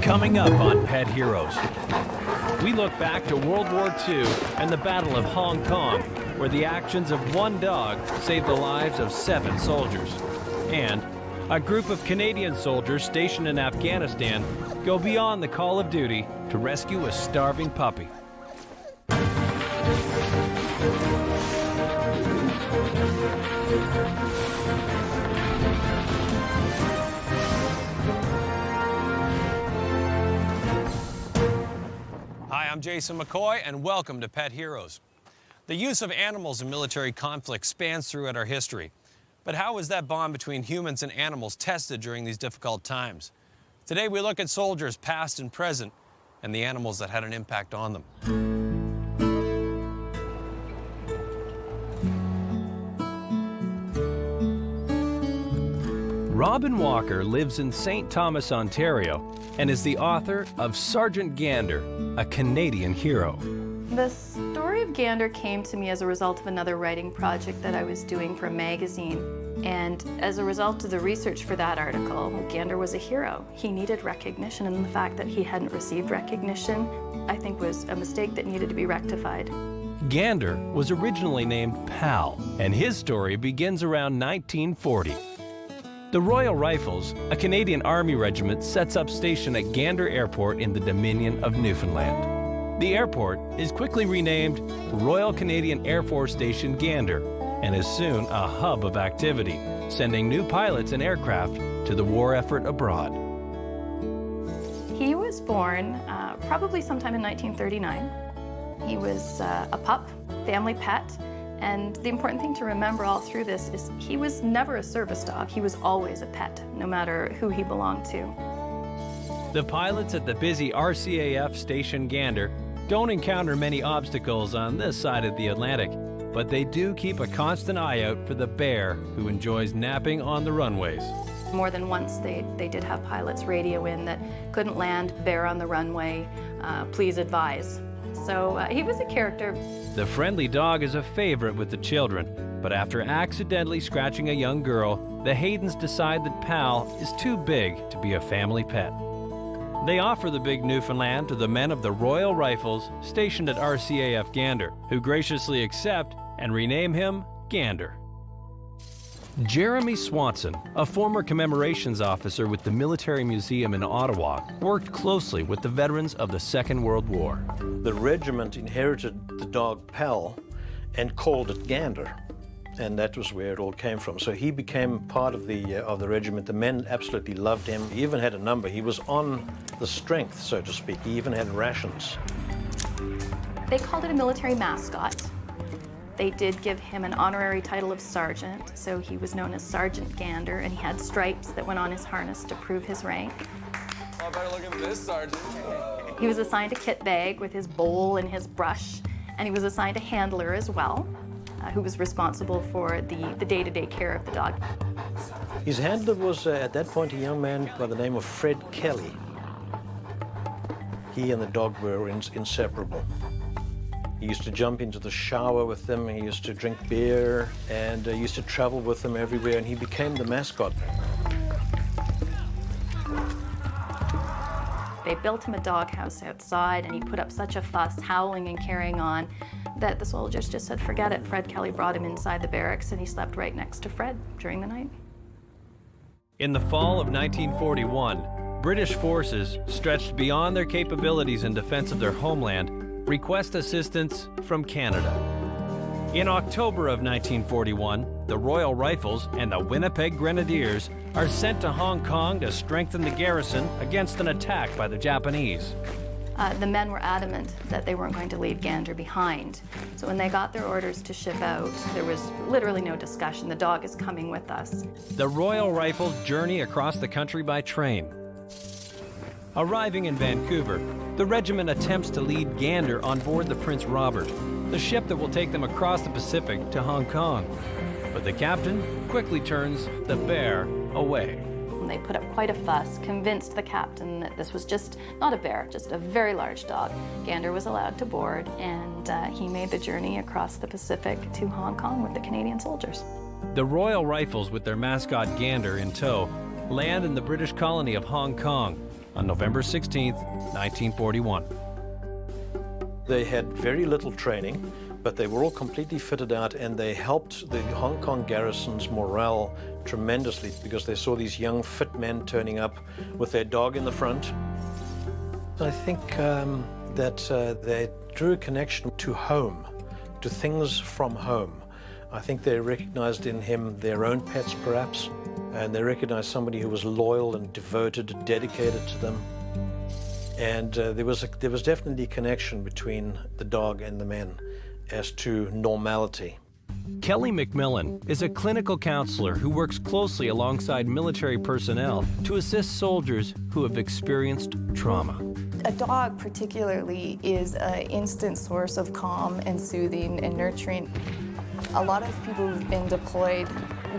Coming up on Pet Heroes, we look back to World War II and the Battle of Hong Kong, where the actions of one dog saved the lives of 7 soldiers. And a group of Canadian soldiers stationed in Afghanistan go beyond the call of duty to rescue a starving puppy. Hi, I'm Jason McCoy, and welcome to Pet Heroes. The use of animals in military conflict spans throughout our history. But how was that bond between humans and animals tested during these difficult times? Today we look at soldiers past and present and the animals that had an impact on them. Robin Walker lives in St. Thomas, Ontario, and is the author of Sergeant Gander, a Canadian hero. The story of Gander came to me as a result of another writing project that I was doing for a magazine. And as a result of the research for that article, Gander was a hero. He needed recognition, and the fact that he hadn't received recognition, I think, was a mistake that needed to be rectified. Gander was originally named Pal, and his story begins around 1940. The Royal Rifles, a Canadian Army regiment, sets up station at Gander Airport in the Dominion of Newfoundland. The airport is quickly renamed Royal Canadian Air Force Station Gander and is soon a hub of activity, sending new pilots and aircraft to the war effort abroad. He was born probably sometime in 1939. He was a pup, family pet. And the important thing to remember all through this is he was never a service dog. He was always a pet, no matter who he belonged to. The pilots at the busy RCAF station Gander don't encounter many obstacles on this side of the Atlantic, but they do keep a constant eye out for the bear who enjoys napping on the runways. More than once they did have pilots radio in that couldn't land, bear on the runway, please advise. So he was a character. The friendly dog is a favorite with the children, but after accidentally scratching a young girl, the Haydens decide that Pal is too big to be a family pet. They offer the big Newfoundland to the men of the Royal Rifles stationed at RCAF Gander, who graciously accept and rename him Gander. Jeremy Swanson, a former commemorations officer with the Military Museum in Ottawa, worked closely with the veterans of the Second World War. The regiment inherited the dog Pal and called it Gander, and that was where it all came from. So he became part of the regiment. The men absolutely loved him. He even had a number. He was on the strength, so to speak. He even had rations. They called it a military mascot. They did give him an honorary title of sergeant, so he was known as Sergeant Gander, and he had stripes that went on his harness to prove his rank. Oh, I better look at this, Sergeant. He was assigned a kit bag with his bowl and his brush, and he was assigned a handler as well, who was responsible for the day-to-day care of the dog. His handler was, at that point, a young man by the name of Fred Kelly. He and the dog were inseparable. He used to jump into the shower with them, he used to drink beer, and used to travel with them everywhere, and he became the mascot. They built him a doghouse outside, and he put up such a fuss, howling and carrying on, that the soldiers just said, forget it. Fred Kelly brought him inside the barracks, and he slept right next to Fred during the night. In the fall of 1941, British forces, stretched beyond their capabilities in defense of their homeland, request assistance from Canada. In October of 1941, the Royal Rifles and the Winnipeg Grenadiers are sent to Hong Kong to strengthen the garrison against an attack by the Japanese. The men were adamant that they weren't going to leave Gander behind. So when they got their orders to ship out, there was literally no discussion. The dog is coming with us. The Royal Rifles journey across the country by train. Arriving in Vancouver, the regiment attempts to lead Gander on board the Prince Robert, the ship that will take them across the Pacific to Hong Kong. But the captain quickly turns the bear away. They put up quite a fuss, convinced the captain that this was just not a bear, just a very large dog. Gander was allowed to board, and he made the journey across the Pacific to Hong Kong with the Canadian soldiers. The Royal Rifles, with their mascot Gander in tow, land in the British colony of Hong Kong on November 16, 1941. They had very little training, but they were all completely fitted out, and they helped the Hong Kong garrison's morale tremendously because they saw these young, fit men turning up with their dog in the front. I think that they drew a connection to home, to things from home. I think they recognized in him their own pets, perhaps, and they recognized somebody who was loyal and devoted, dedicated to them. And there was definitely a connection between the dog and the men as to normality. Kelly McMillan is a clinical counselor who works closely alongside military personnel to assist soldiers who have experienced trauma. A dog particularly is an instant source of calm and soothing and nurturing. A lot of people who've been deployed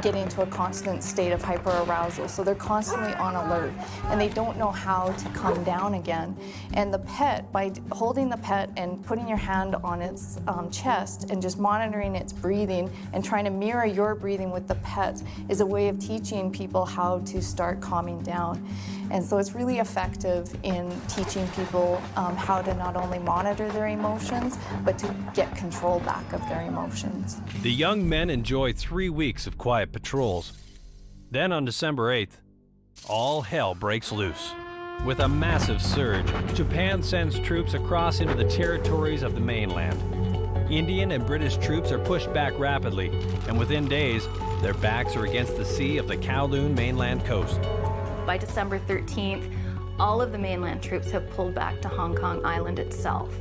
get into a constant state of hyperarousal, so they're constantly on alert and they don't know how to come down again. And the pet, by holding the pet and putting your hand on its chest and just monitoring its breathing and trying to mirror your breathing with the pet, is a way of teaching people how to start calming down. And so it's really effective in teaching people how to not only monitor their emotions, but to get control back of their emotions. The young men enjoy 3 weeks of quiet patrols. Then on December 8th, all hell breaks loose. With a massive surge, Japan sends troops across into the territories of the mainland. Indian and British troops are pushed back rapidly, and within days, their backs are against the sea of the Kowloon mainland coast. By December 13th, all of the mainland troops have pulled back to Hong Kong Island itself.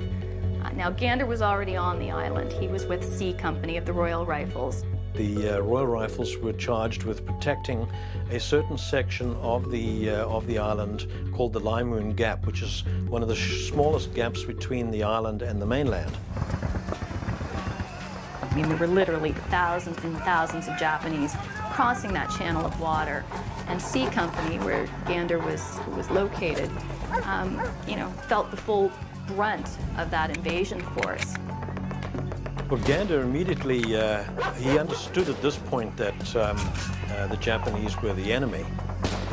Now, Gander was already on the island. He was with C Company of the Royal Rifles. The Royal Rifles were charged with protecting a certain section of the island called the Limoon Gap, which is one of the smallest gaps between the island and the mainland. I mean, there were literally thousands and thousands of Japanese crossing that channel of water. And C Company, where Gander was located, felt the full brunt of that invasion force. Well, Gander immediately, he understood at this point that the Japanese were the enemy.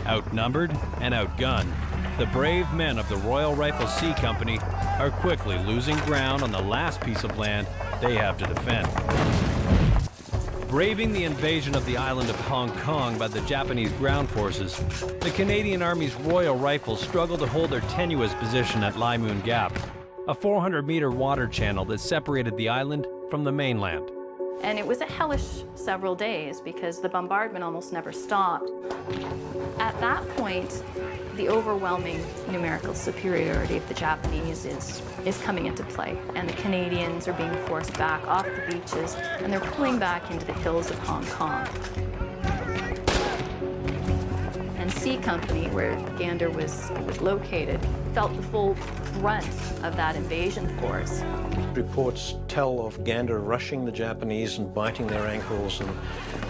Outnumbered and outgunned, the brave men of the Royal Rifle C Company are quickly losing ground on the last piece of land they have to defend. Braving the invasion of the island of Hong Kong by the Japanese ground forces, the Canadian Army's Royal Rifles struggled to hold their tenuous position at Limoon Gap, a 400-meter water channel that separated the island from the mainland. And it was a hellish several days because the bombardment almost never stopped. At that point, the overwhelming numerical superiority of the Japanese is coming into play, and the Canadians are being forced back off the beaches, and they're pulling back into the hills of Hong Kong. And C Company, where Gander was located, felt the full brunt of that invasion force. Reports tell of Gander rushing the Japanese and biting their ankles,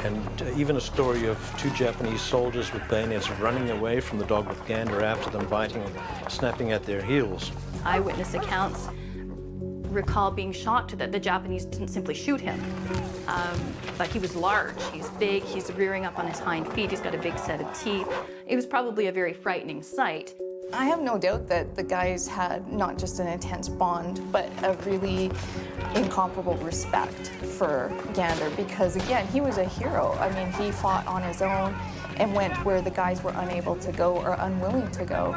and even a story of 2 Japanese soldiers with bayonets running away from the dog with Gander after them, biting, snapping at their heels. Eyewitness accounts recall being shocked that the Japanese didn't simply shoot him. But he was large, he's big, he's rearing up on his hind feet, he's got a big set of teeth. It was probably a very frightening sight. I have no doubt that the guys had not just an intense bond, but a really incomparable respect for Gander because, again, he was a hero. I mean, he fought on his own and went where the guys were unable to go or unwilling to go.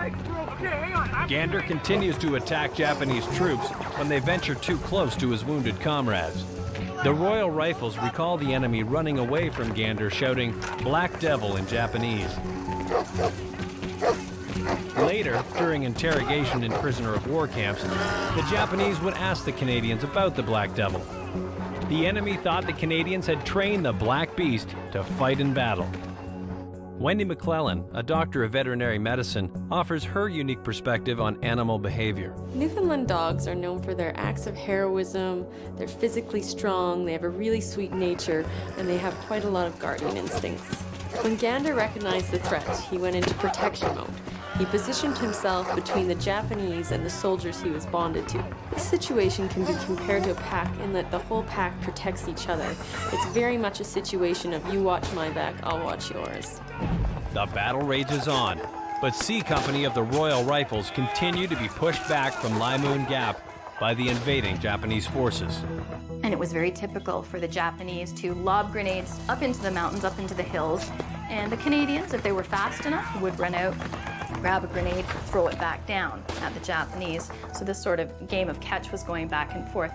Gander continues to attack Japanese troops when they venture too close to his wounded comrades. The Royal Rifles recall the enemy running away from Gander, shouting, "Black Devil" in Japanese. Later, during interrogation in prisoner of war camps, the Japanese would ask the Canadians about the Black Devil. The enemy thought the Canadians had trained the Black Beast to fight in battle. Wendy McClellan, a doctor of veterinary medicine, offers her unique perspective on animal behavior. Newfoundland dogs are known for their acts of heroism. They're physically strong, they have a really sweet nature, and they have quite a lot of guardian instincts. When Gander recognized the threat, he went into protection mode. He positioned himself between the Japanese and the soldiers he was bonded to. This situation can be compared to a pack in that the whole pack protects each other. It's very much a situation of you watch my back, I'll watch yours. The battle rages on, but C Company of the Royal Rifles continue to be pushed back from Limoon Gap by the invading Japanese forces. And it was very typical for the Japanese to lob grenades up into the mountains, up into the hills, and the Canadians, if they were fast enough, would run out, grab a grenade, throw it back down at the Japanese. So this sort of game of catch was going back and forth.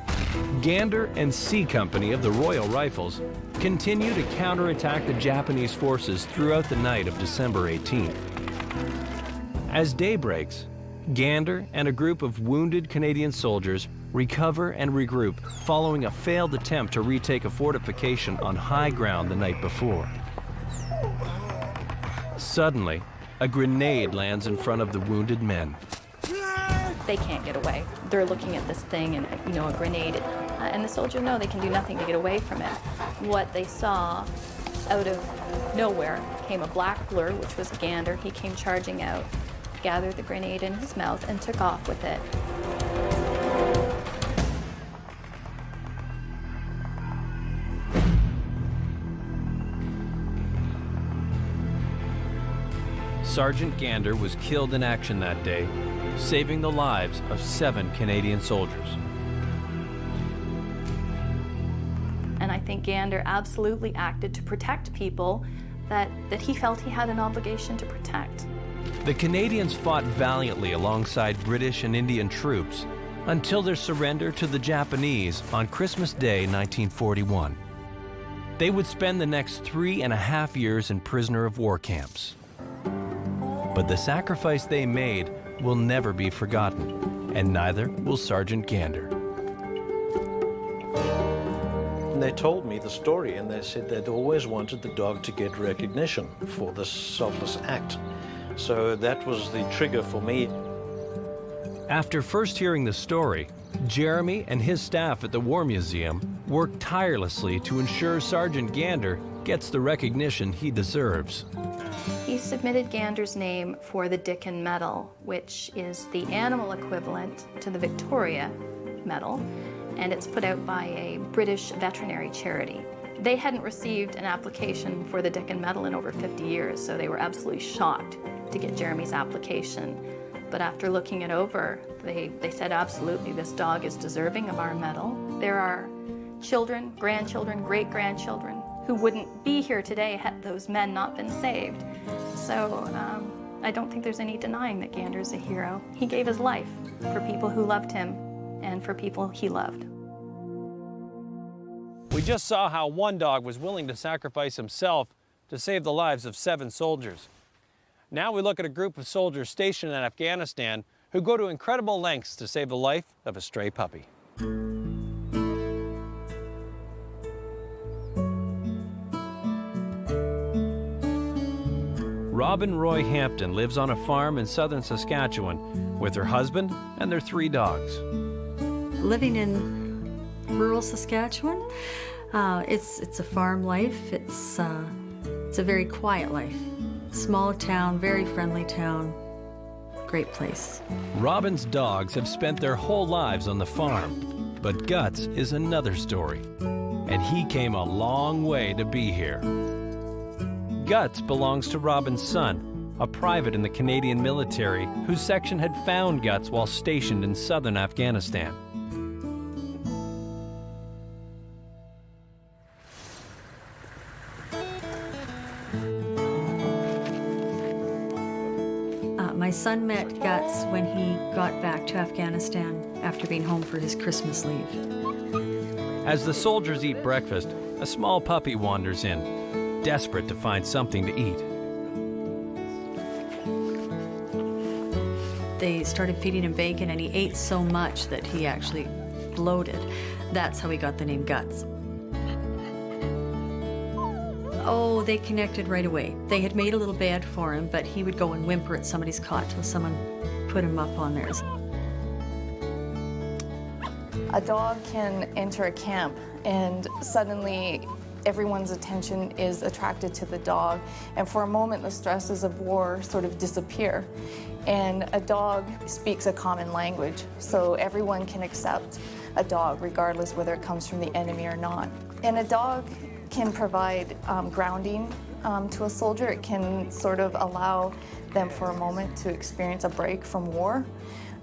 Gander and C Company of the Royal Rifles continue to counterattack the Japanese forces throughout the night of December 18th. As day breaks, Gander and a group of wounded Canadian soldiers recover and regroup following a failed attempt to retake a fortification on high ground the night before. Suddenly, a grenade lands in front of the wounded men. They can't get away. They're looking at this thing and, a grenade. And the soldiers know they can do nothing to get away from it. What they saw out of nowhere came a black blur, which was Gander. He came charging out, gathered the grenade in his mouth, and took off with it. Sergeant Gander was killed in action that day, saving the lives of 7 Canadian soldiers. And I think Gander absolutely acted to protect people that he felt he had an obligation to protect. The Canadians fought valiantly alongside British and Indian troops until their surrender to the Japanese on Christmas Day, 1941. They would spend the next 3.5 years in prisoner of war camps. But the sacrifice they made will never be forgotten, and neither will Sergeant Gander. And they told me the story, and they said they'd always wanted the dog to get recognition for this selfless act. So that was the trigger for me. After first hearing the story, Jeremy and his staff at the War Museum worked tirelessly to ensure Sergeant Gander gets the recognition he deserves. He submitted Gander's name for the Dickon Medal, which is the animal equivalent to the Victoria Medal, and it's put out by a British veterinary charity. They hadn't received an application for the Dickon Medal in over 50 years, so they were absolutely shocked to get Jeremy's application. But after looking it over, they said, absolutely, this dog is deserving of our medal. There are children, grandchildren, great-grandchildren who wouldn't be here today had those men not been saved. So I don't think there's any denying that Gander is a hero. He gave his life for people who loved him and for people he loved. We just saw how one dog was willing to sacrifice himself to save the lives of 7 soldiers. Now we look at a group of soldiers stationed in Afghanistan who go to incredible lengths to save the life of a stray puppy. Robin Roy Hampton lives on a farm in southern Saskatchewan with her husband and their 3 dogs. Living in rural Saskatchewan, it's a farm life. It's a very quiet life. Small town, very friendly town, great place. Robin's dogs have spent their whole lives on the farm, but Guts is another story, and he came a long way to be here. Guts belongs to Robin's son, a private in the Canadian military whose section had found Guts while stationed in southern Afghanistan. My son met Guts when he got back to Afghanistan after being home for his Christmas leave. As the soldiers eat breakfast, a small puppy wanders in, desperate to find something to eat. They started feeding him bacon, and he ate so much that he actually bloated. That's how he got the name Guts. Oh, they connected right away. They had made a little bed for him, but he would go and whimper at somebody's cot till someone put him up on theirs. A dog can enter a camp and suddenly everyone's attention is attracted to the dog, and for a moment the stresses of war sort of disappear. And a dog speaks a common language, so everyone can accept a dog regardless whether it comes from the enemy or not. And a dog can provide grounding to a soldier. It can sort of allow them for a moment to experience a break from war.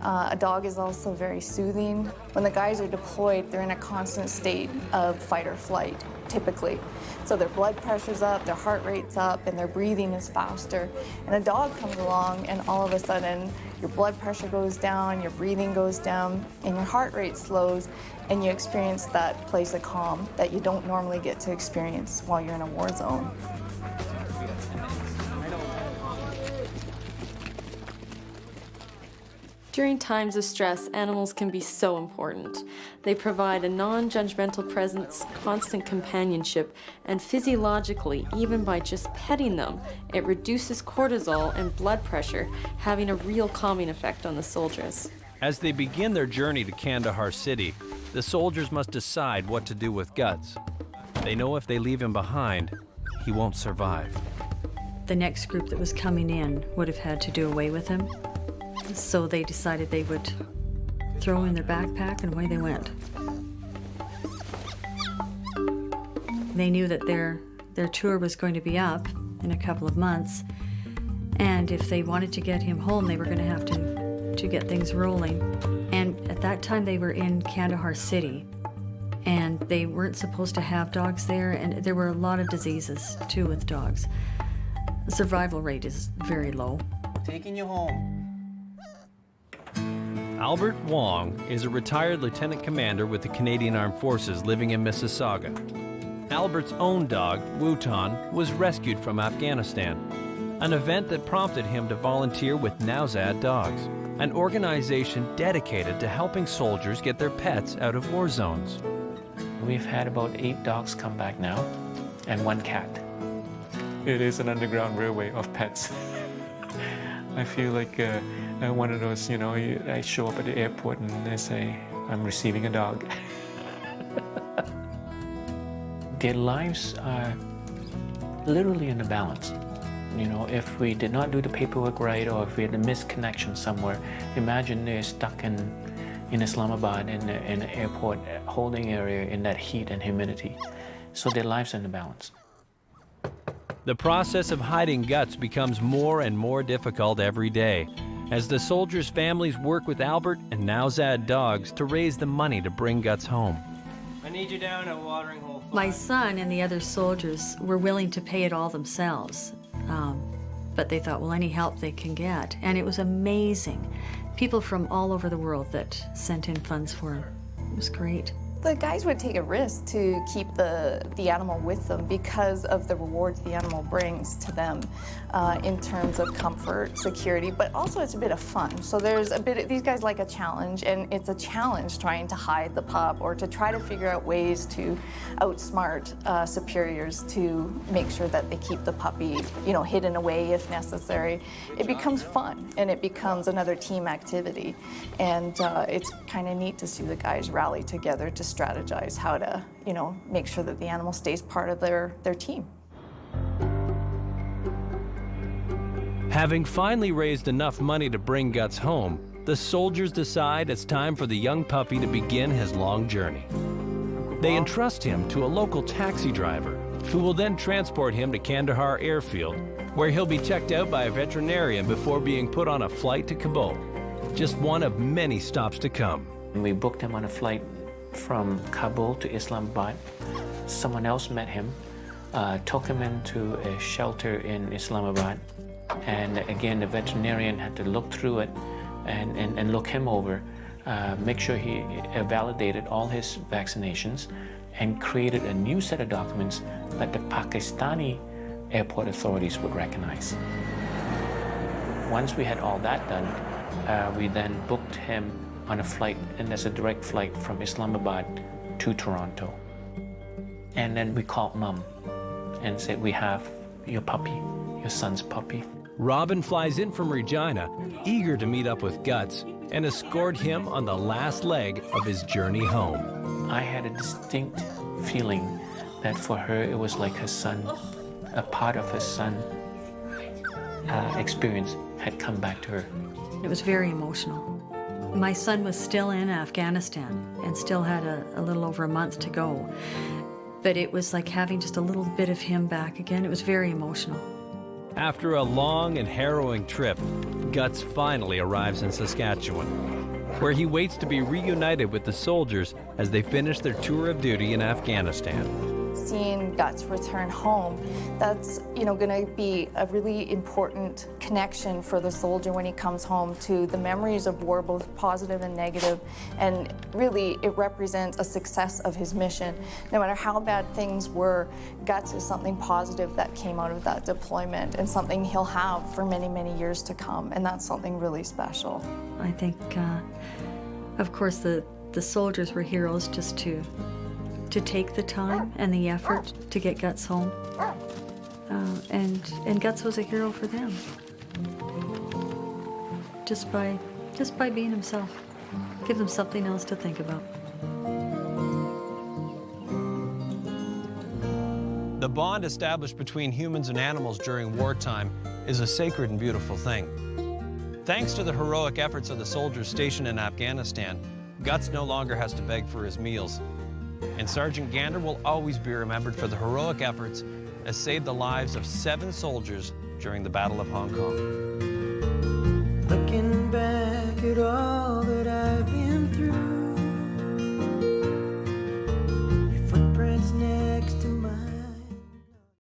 A dog is also very soothing. When the guys are deployed, they're in a constant state of fight or flight, typically. So their blood pressure's up, their heart rate's up, and their breathing is faster. And a dog comes along, and all of a sudden, your blood pressure goes down, your breathing goes down, and your heart rate slows, and you experience that place of calm that you don't normally get to experience while you're in a war zone. During times of stress, animals can be so important. They provide a non-judgmental presence, constant companionship, and physiologically, even by just petting them, it reduces cortisol and blood pressure, having a real calming effect on the soldiers. As they begin their journey to Kandahar City, the soldiers must decide what to do with Guts. They know if they leave him behind, he won't survive. The next group that was coming in would have had to do away with him. So they decided they would throw him in their backpack, and away they went. They knew that their tour was going to be up in a couple of months, and if they wanted to get him home, they were going to have to get things rolling. And at that time, they were in Kandahar City, and they weren't supposed to have dogs there, and there were a lot of diseases, too, with dogs. The survival rate is very low. Taking you home. Albert Wong is a retired lieutenant commander with the Canadian Armed Forces living in Mississauga. Albert's own dog, Wutan, was rescued from Afghanistan, an event that prompted him to volunteer with Newfoundland Dogs, an organization dedicated to helping soldiers get their pets out of war zones. We've had about 8 dogs come back now, and 1 cat. It is an underground railway of pets. I feel like one of those, you know, I show up at the airport and they say, I'm receiving a dog. Their lives are literally in the balance. You know, if we did not do the paperwork right, or if we had a missed connection somewhere, imagine they're stuck in Islamabad in the airport holding area in that heat and humidity. So their lives are in the balance. The process of hiding Guts becomes more and more difficult every day, as the soldiers' families work with Albert and Newfoundland Dogs to raise the money to bring Guts home. I need you down at watering hole 5. My son and the other soldiers were willing to pay it all themselves, but they thought, well, any help they can get. And it was amazing. People from all over the world that sent in funds for him. It was great. The guys would take a risk to keep the animal with them because of the rewards the animal brings to them in terms of comfort, security, but also it's a bit of fun. So there's a bit, these guys like a challenge, and it's a challenge trying to hide the pup or to try to figure out ways to outsmart superiors to make sure that they keep the puppy, you know, hidden away if necessary. It becomes fun, and it becomes another team activity. And it's kind of neat to see the guys rally together to strategize how to, you know, make sure that the animal stays part of their team. Having finally raised enough money to bring Guts home, the soldiers decide it's time for the young puppy to begin his long journey. They entrust him to a local taxi driver, who will then transport him to Kandahar Airfield, where he'll be checked out by a veterinarian before being put on a flight to Kabul, just one of many stops to come. We booked him on a flight from Kabul to Islamabad. Someone else met him, took him into a shelter in Islamabad, and again the veterinarian had to look through it and look him over, make sure he validated all his vaccinations, and created a new set of documents that the Pakistani airport authorities would recognize. Once we had all that done, we then booked him on a flight, and there's a direct flight from Islamabad to Toronto. And then we called Mom and said, we have your puppy, your son's puppy. Robin flies in from Regina, eager to meet up with Guts, and escort him on the last leg of his journey home. I had a distinct feeling that for her it was like her son, a part of her son experience had come back to her. It was very emotional. My son was still in Afghanistan and still had a little over a month to go. but it was like having just a little bit of him back again. It was very emotional. After a long and harrowing trip, Guts finally arrives in Saskatchewan, where he waits to be reunited with the soldiers as they finish their tour of duty in Afghanistan. Seeing Guts return home, that's going to be a really important connection for the soldier when he comes home to the memories of war, both positive and negative, and really it represents a success of his mission. No matter how bad things were, Guts is something positive that came out of that deployment and something he'll have for many, many years to come, and that's something really special. I think, of course, the soldiers were heroes just to take the time and the effort to get Guts home. And Guts was a hero for them. Just by being himself. Give them something else to think about. The bond established between humans and animals during wartime is a sacred and beautiful thing. Thanks to the heroic efforts of the soldiers stationed in Afghanistan, Guts no longer has to beg for his meals. And Sergeant Gander will always be remembered for the heroic efforts that saved the lives of 7 soldiers during the Battle of Hong Kong. Looking back at all